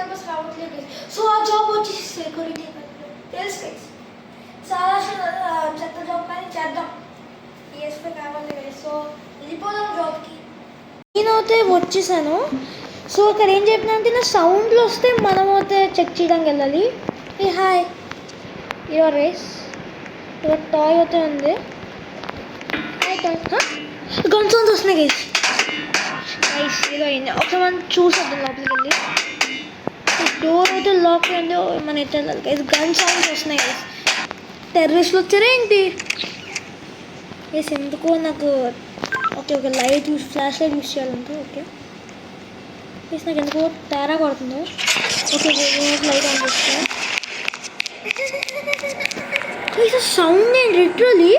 Campus రావట్లేదు. So ఆ job వచ్చేసి సెక్యూరిటీ తెలుసు గైస్. చాలా చెత్త జాబ్ కానీ చేద్దాం. ఈఎస్పీ కావాలి గైస్. సో వెళ్ళిపోదాం జాబ్కి. నేనైతే వచ్చేసాను. సో ఇక్కడ ఏం చెప్పినా అంటే నా సౌండ్లు వస్తే మనం అయితే చెక్ చేయడానికి వెళ్ళాలి. ఏ hi your race your toy అయితే ఉంది. హాయ్ టాయ్ గన్ సౌండ్స్ వస్తున్నాయి గైస్. గైస్ ఏదో అయింది. ఒకసారి మనం చూసేద్దాం లోపలికి వెళ్ళి. డోర్ అయితే లాక్ అయింది. మన అయితే వెళ్ళాలి గైస్. గన్ సౌండ్స్ వస్తున్నాయి గైస్. టెర్రరిస్ట్లు వచ్చారా ఏంటి గైస్? ఎందుకో నాకు okay okay light use flash light use చేయాలంటే ఓకే గైస్. నాకు ఎందుకో తేడా కొడుతుందో. ఓకే లైట్ ఆన్ చేస్తా గైస్. సౌండ్ ఏంటి లిటరలీ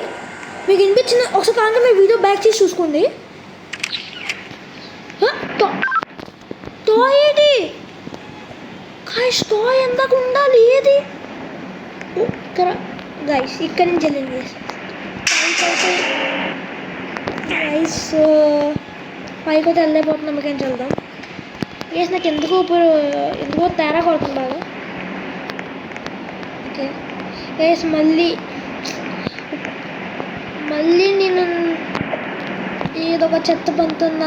మీకు వినిపించింది? ఒకసారి కాకుండా మీరు వీడియో బ్యాక్ చేసి చూసుకోండి. టాయ్ ఏంటి గైస్? టాయ్ ఎందాక ఉండాలి ఏది ఇక్కడ గైస్? ఇక్కడ నుంచి వెళ్ళండి గైస్. గైస్ పైకి అయితే వెళ్ళిపోతున్నాం. మీకేం వెళ్దాం గైస్. నాకు ఎందుకో తేడా కొడుతుంది బాగా. ఓకే గైస్ మళ్ళీ నేను ఏదో ఒక చెత్త పంతున్న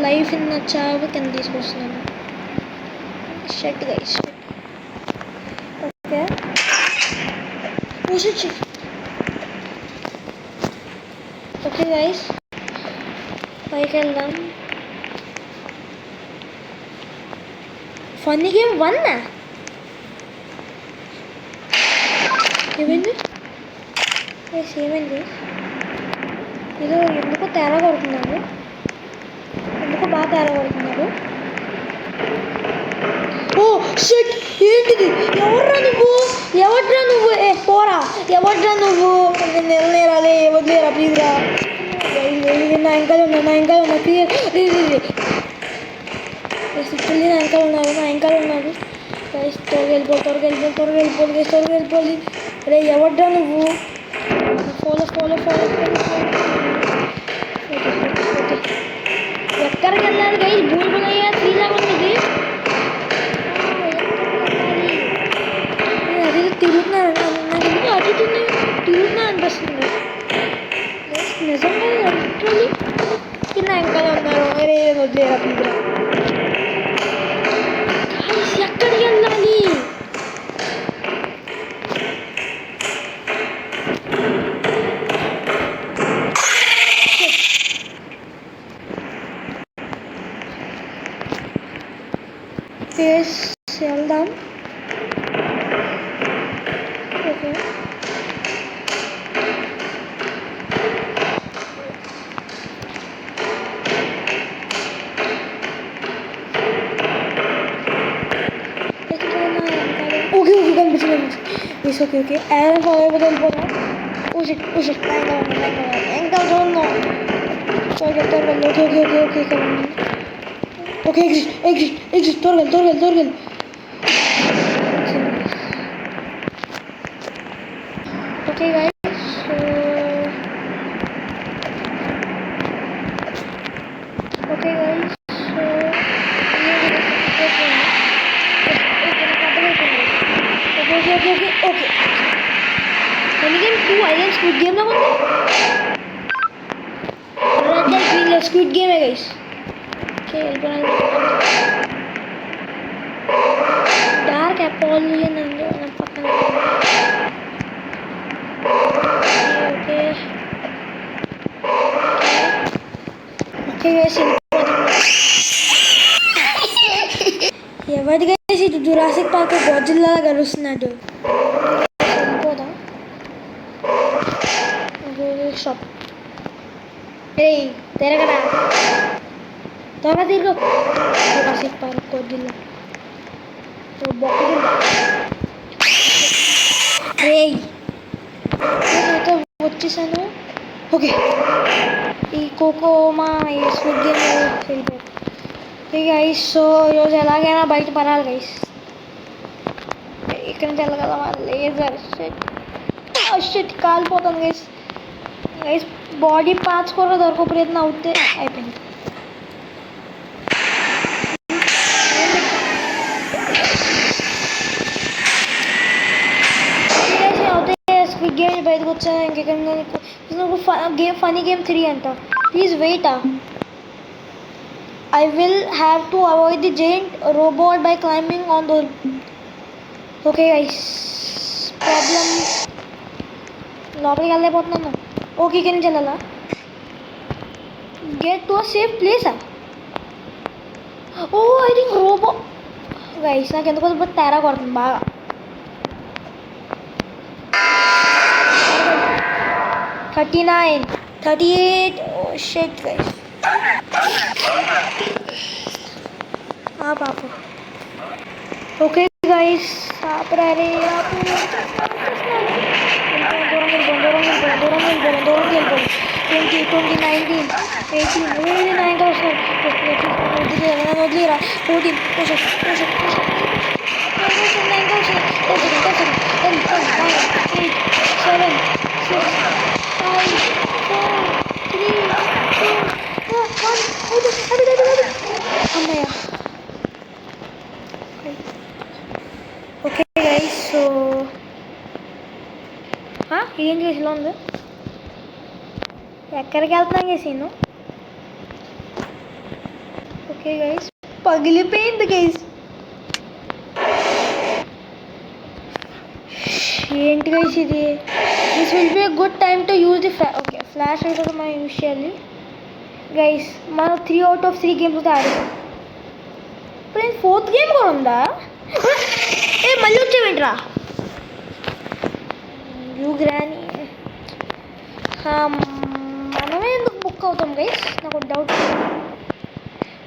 లైఫ్ నా చావు కింద తీసుకొస్తున్నాను. Shut guys. Okay okay guys పైకి వెళ్దాం. ఫన్నీ గేమ్ 1 ఏమైంది గైస్? ఏమైంది? ఏదో ఎందుకో తేడా కొడుతున్నారు. ఎందుకో బాగా తేడా కొడుతున్నారు. ఓ షట్ ఏంటిది? ఎవర్రా నువ్వు? ఏ పోరా, ఎవర్రా నువ్వు? నేను వెళ్ళలేరాలే, వదిలేరా ప్లీజ్ రా. నా ఇంకా ఉన్నా క్లియర్. నా ఇంకా ఉన్నారు గైస్. త్వరగా వెళ్ళిపోవాలి. అరే ఎవర్రా నువ్వు? ఫాలో ఎక్కడికి వెళ్ళాలి గైస్? భూమిగా 3 లాగా ఉంది. అది తిరుగుతున్నాను అనిపిస్తుంది నిజంగా. లిటరలీ కింద వెనకాల ఉన్నారు. అరే వదిలేరా ప్లీజ్ గైస్. ఎక్కడికి వెళ్ళాలి? వెళ్దాం. ఓకే కనిపించింది. ఓకే ఫాలో అయిపోతాం. ఇంకా చూద్దాం. ఓకే ఎగ్జిట్ త్వరగా. ఓకే గైస్ ఓకే ఎందుకంటే 2 ఐలాండ్ స్క్విడ్ గేమ్ లో ఉంది. స్క్విడ్ గేమే గైస్. ఓకే వెళ్ళిపోయాను. డార్క్ అపోలియన్ అండి మన పక్కన. ఓకే గైస్ ఎవరి గైస్ ఇది జురాసిక్ పార్క్ గోజిల్లా కలుస్తున్నాడు. వెళ్ళిపోదాం. షాప్ ఏయ్ తిరగరా త్వరగా తిరుగు. జురాసిక్ పార్క్ గోజిల్లా నేనైతే వచ్చేసాను. ఓకే ఈ కోకోమా ఈ స్విగ్ గేమ్ వెళ్ళిపోయారు. ఇక గైస్ సో ఈరోజు ఎలాగైనా బయట పడాలి గైస్. ఇక్కడ నుంచి వెళ్ళగలమా? లేజర్ షిట్ కాలిపోతాను గైస్. గైస్ బాడీ పార్ట్స్ కూడా దొరక ప్రయత్నం అవుతే అయిపోయింది. బిగ్ గేమ్ బయటకు వచ్చాను ఇంకెక్కడ గేమ్ ఫనీ గేమ్ 3 అంట. Please wait. I will have to avoid the giant robot by climbing on the. Okay guys, problem. లోపలికి వెళ్ళలేకపోతున్నాను. ఓకే ఇక్కడి నుంచి వెళ్ళాలా? Get to safe place. Oh I think robo guys నాకు ఎందుకో తేడా కొడుతుంది బాగా. 39 38 షిట్ గైస్. పాప ఓకే గైస్ ఆపరే దూరం వెళ్ళిపోండి 20 19 18 నా ఇంకా వస్తున్నారు. నన్ను వదిలేరా 14 అమ్మయ్య. ఓకే గైస్ సో ఏం చేసి ఇలా ఉంది? ఎక్కడికి వెళ్తున్నాం చేసాను? ఓకే గైస్ పగిలిపోయింది గైస్. ఏంటి గైస్ ఇది? This will be good time to use the okay flash light అయితే మనం యూజ్ చేయాలి గైస్. మనం 3 out of 3 గేమ్స్ అయితే ఆడాం. ఇప్పుడు నేను 4th గేమ్ కూడా ఉందా? మళ్ళీ వచ్చేవేంట్రా యూ గ్రానీ. మనమే ఎందుకు బుక్ అవుతాం గైస్? నాకు డౌట్.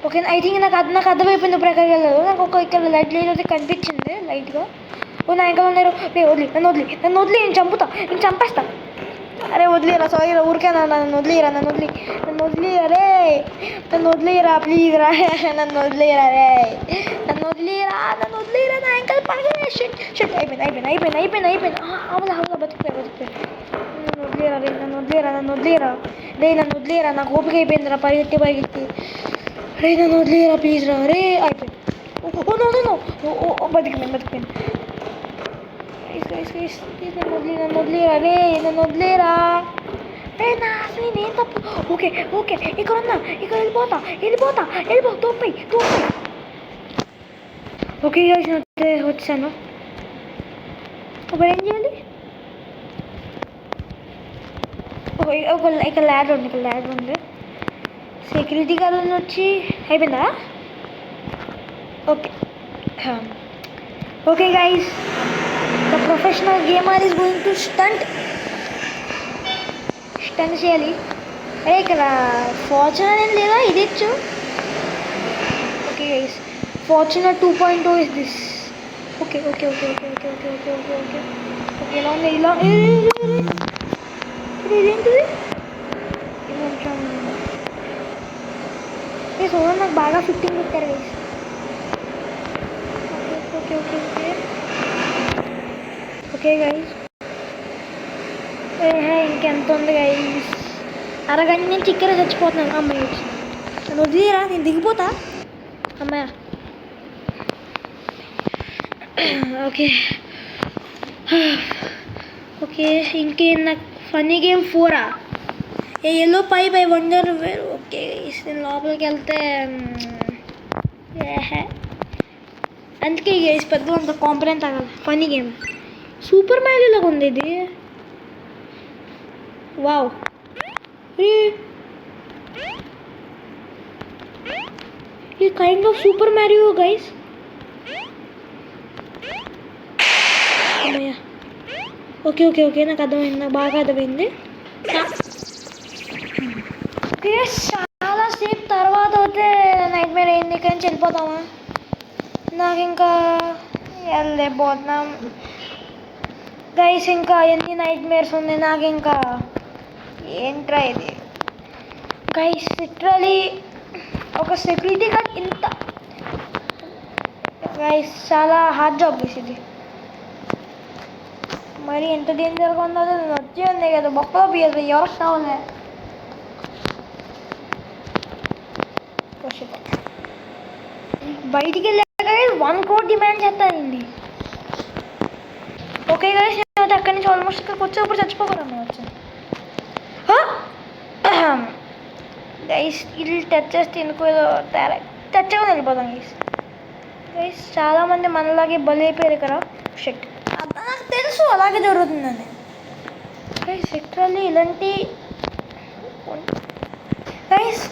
ఓకే ఐ థింక్ నాకు అర్థమైపోయింది. ఇప్పుడు ఎక్కడికి వెళ్ళదు. నాకు ఇక్కడ లైట్ అయితే కనిపించింది లైట్గా. ఓ నా ఇంకా ఉన్నారు. నన్ను వదిలి నేను చంపేస్తా. అరే వదిలేరా సారీ ఊరికే నన్ను వదిలేరా రే నన్ను వదిలేరా ప్లీజ్ రా నన్ను వదిలేరా నా ఇంకా పడగలే. షిట్ అయిపోయింది. అవలా బతికిపోయి నన్ను వదిలేరా నాకు ఓపిక అయిపోయిందిరా పరిగెత్తి రే నన్ను వదిలేరా ప్లీజ్ రా రే అయిపోయింది. ఓ బతికిపోయింది. నన్ను వదిలేరా రే నా అసలు నేను తప్పు. ఓకే ఇక్కడ వెళ్ళిపోతా తోపై. ఓకే వచ్చాను. ఇప్పుడు ఏం చేయాలి? ఇక్కడ ల్యాడర్ ఉంది. సెక్యూరిటీ గార్డ్ వచ్చి అయిపోయిందా? Okay guys the professional gamer is going to stunt చేయాలి. అరే ఇక్కడ ఫార్చునర్ ఏం లేదా? ఇది ఇచ్చు. Okay guys Fortuner 2.0 is this. Okay ఇలా ఉంది. ఇదేంటిది? చూడండి నాకు బాగా ఫిట్టింగ్ పెట్టారు గైస్. ఓకే గైస్ ఇంకెంత ఉంది గైస్? అరగంట నుంచి ఇక్కడ చచ్చిపోతున్నాను. అమ్మాయి వచ్చి నన్ను వదిలేరా నేను దిగిపోతా. అమ్మాయ ఓకే ఇంకేం నాకు ఫన్నీ గేమ్ 4 ఎల్లో పై వండర్ వేరు. ఓకే నేను లోపలికి వెళ్తే అందుకే గైస్ పెద్ద అంత కాంపరెంట్ తగలదు. ఫన్నీ గేమ్ సూపర్ మ్యారీలాగా ఉంది ఇది. వావ్ ఈ kind of super Mario guys. Okay నాకు అర్థమైంది. నాకు బాగా అర్థమైంది. చాలా సేపు తర్వాత అయితే నైట్ మేర్ అయింది. ఇక్కడి నుంచి వెళ్ళిపోతామా? నాకు ఇంకా వెళ్ళిపోతున్నాం గైస్. ఇంకా ఎన్ని నైట్ మేర్స్ ఉంది నాకు ఇంకా. ఏంట్రా ఇది గైస్? లిటరలీ ఒక సెక్యూరిటీ గార్డ్ ఇంత గైస్ చాలా హార్డ్ జాబ్ చేసింది. మరి ఎంత డేంజర్గా ఉందో నేను వచ్చి ఉంది కదా బొక్కలో బియ్యదు ఎవరికి కావాలి. బయటికి వెళ్ళాక 1 crore డిమాండ్ చేస్తానండి. ఓకే గైస్ అయితే అక్కడి నుంచి ఆల్మోస్ట్ ఇక్కడికి వచ్చేప్పుడు చచ్చిపోగలం మేము వచ్చాను. గైస్ ఇల్లు టచ్ చేస్తే ఎందుకు ఏదో తేడా టచ్గా వెళ్ళిపోతాం గైస్. గైస్ చాలామంది మనలాగే బలైపోయారు ఇక్కడ. షెట్ నాకు తెలుసు అలాగే జరుగుతుందని. గైస్ లిటరల్లీ ఇలాంటి గైస్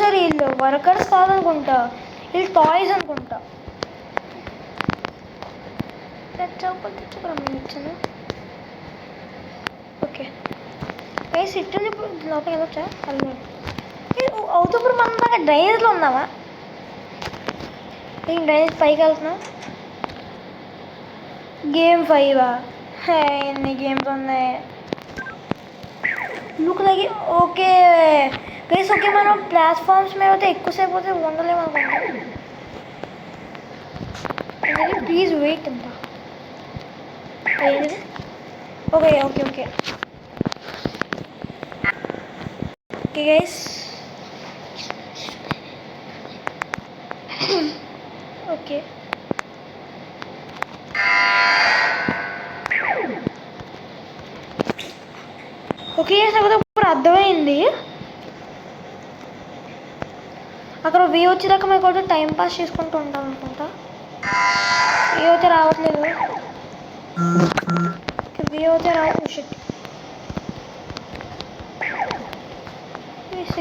సారీ వీళ్ళు వర్కర్స్ కాదనుకుంటా, వీళ్ళు టాయ్స్ అనుకుంటా. తెచ్చుకురా మేము ఇచ్చాను. ఓకే గైస్ ఇట్టుంది. ఇప్పుడు లోపలికి వెళ్ళొచ్చా? వెళ్ళలేదు. అవుతప్పుడు మనం బాగా డ్రైనేజ్లో ఉన్నావా? నేను డ్రైనేజ్ పైకి వెళ్తున్నా. గేమ్ 5 ఎన్ని గేమ్స్ ఉన్నాయి? Look like okay guys. Okay మనం ప్లాట్ఫామ్స్ మీద అయితే ఎక్కువసేపు అయితే ఉండలేము అనుకుంటా. ప్లీజ్ వెయిట్ అంట. Okay okay okay okay guys. Okay okay నాకు ఇప్పుడు అర్థమైంది. అక్కడ వే వచ్చేదాకా మేము కొంచెం టైం పాస్ చేసుకుంటూ ఉంటాం అనుకుంటా. వే అయితే రావట్లేదు. వే అయితే రావట్లేదు.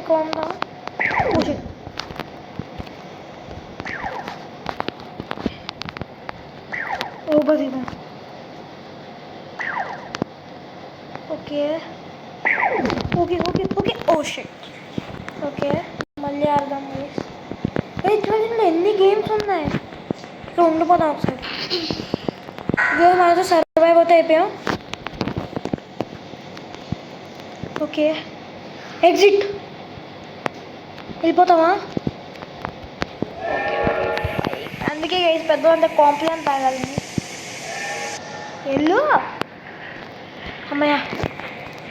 కొందా ఓబదిగా. Okay okay okay okay oh shit. Okay మళ్ళీ అర్థం గైస్. చూడండి ఎన్ని గేమ్స్ ఉన్నాయి. ఇక్కడ ఉండిపోతాం ఒకసారి. గేమ్ మనతో సర్వైవ్ అవుతే అయిపోయాం. Okay exit. వెళ్ళిపోతామా? అందుకే గైస్ పెద్దవాళ్ళంతా కాంప్లైంట్ తాగాలి. వెళ్ళు. అమ్మయ్య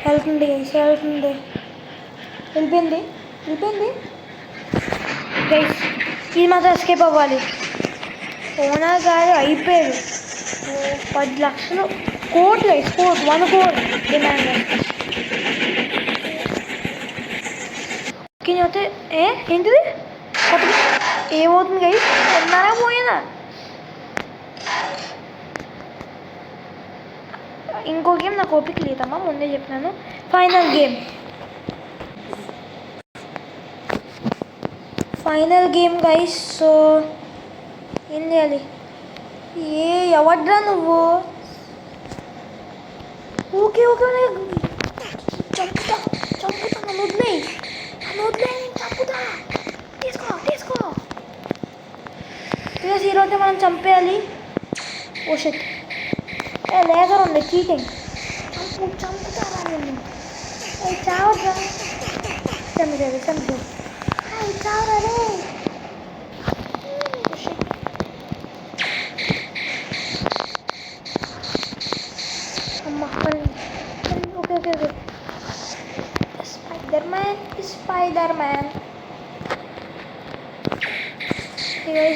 వెళ్తుంది గైస్, వెళ్తుంది. వెళ్ళిపోయింది వెళ్ళిపోయింది గైస్. ఇది మాత్రం ఎస్కేప్ అవ్వాలి. ఓనర్ గారు అయిపోయారు. 10 లక్షలు కోట్లు గైస్. 1 crore demand. ఓకే అయితే ఏంటిది ఏమవుతుంది గైస్? తిన్నారా పోయినా? ఇంకో గేమ్ నాకు ఓపిక లేదమ్మా, ముందే చెప్పినాను. Final game guys. సో ఏం చేయాలి? ఎవడ్రా నువ్వు? ఓకే ఓకే చంపుతా నన్ను వదిలేయి, చంపుతా. తీసుకో ప్లస్ ఈరోజు మనం చంపేయాలి. ఓ షిట్ లేజర్ ఉంది. చీటింగ్. చంపుతారా నేను? చావద్రా. చంపేది చావరా రే. అమ్మ okay okay okay. Spider man.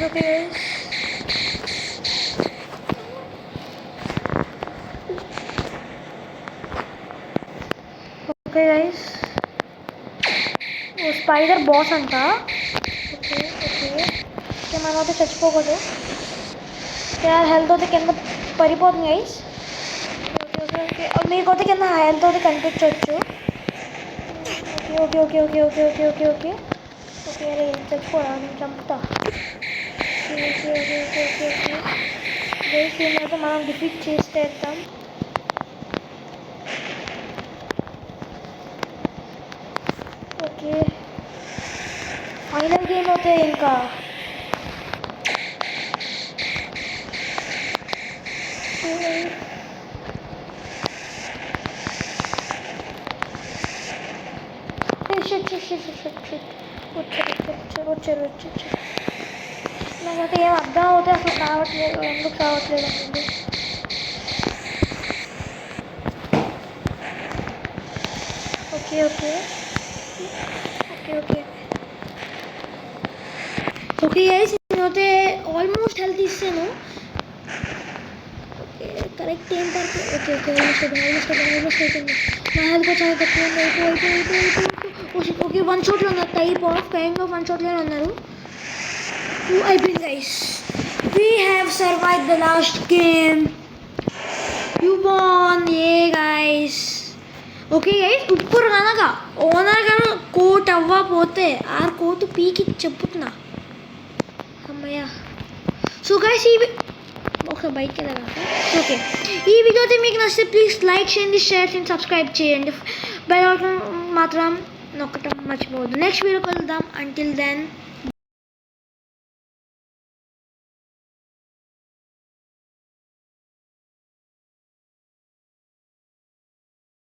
Okay okay guys. Spider boss అంట. ఓకే మనం అయితే చచ్చిపోకూడదు. హెల్త్ అయితే కింద పడిపోతుంది గైస్. ఓకే మీకైతే కింద హెల్త్ అయితే కనిపించవచ్చు. ఓకే అరే చచ్చిపోరా, నేను చంపుతా. ఓకే గైస్ అయితే మనం డిఫీట్ చేసేద్దాం. ఓకే ఫైనల్ గేమ్ అయితే ఇంకా వచ్చారు. నాకైతే ఏం అర్థం అవుతే అసలు కావట్లేదు, ఎందుకు కావట్లేదు అండి. ఓకే గైస్ నేనైతే ఆల్మోస్ట్ హెల్త్ ఇస్తాను. ఓకే కరెక్ట్ ఏం పడితే ఓకే ఓకే ఆల్మోస్ట్ అయిపోయింది. నా హెల్త్ కూడా చాలా తక్కువ ఉంది. అయిపోయి ఓకే 1 షాట్లో ఉన్నారు. టైప్ ఆఫ్ కైండ్ ఆఫ్ 1 షాట్లోనే ఉన్నారు. అయిపోయింది guys. We have survive the last game. You won a guys. Okay guys, ఇప్పుడు కనుక ఓనర్ గారు కోట్ అవ్వకపోతే ఆ కోట్ పీకి చెప్పుతున్నా అమ్మయ్య. సో గైస్ ఒక బైక్ వెళ్ళాలి. ఓకే, ఈ వీడియో అయితే మీకు నచ్చితే ప్లీజ్ లైక్ చేయండి, షేర్ చేయండి, సబ్స్క్రైబ్ చేయండి. బెల్ ఐకాన్ మాత్రం నొక్కటం మర్చిపోవద్దు. నెక్స్ట్ వీడియో కలుద్దాం. Until then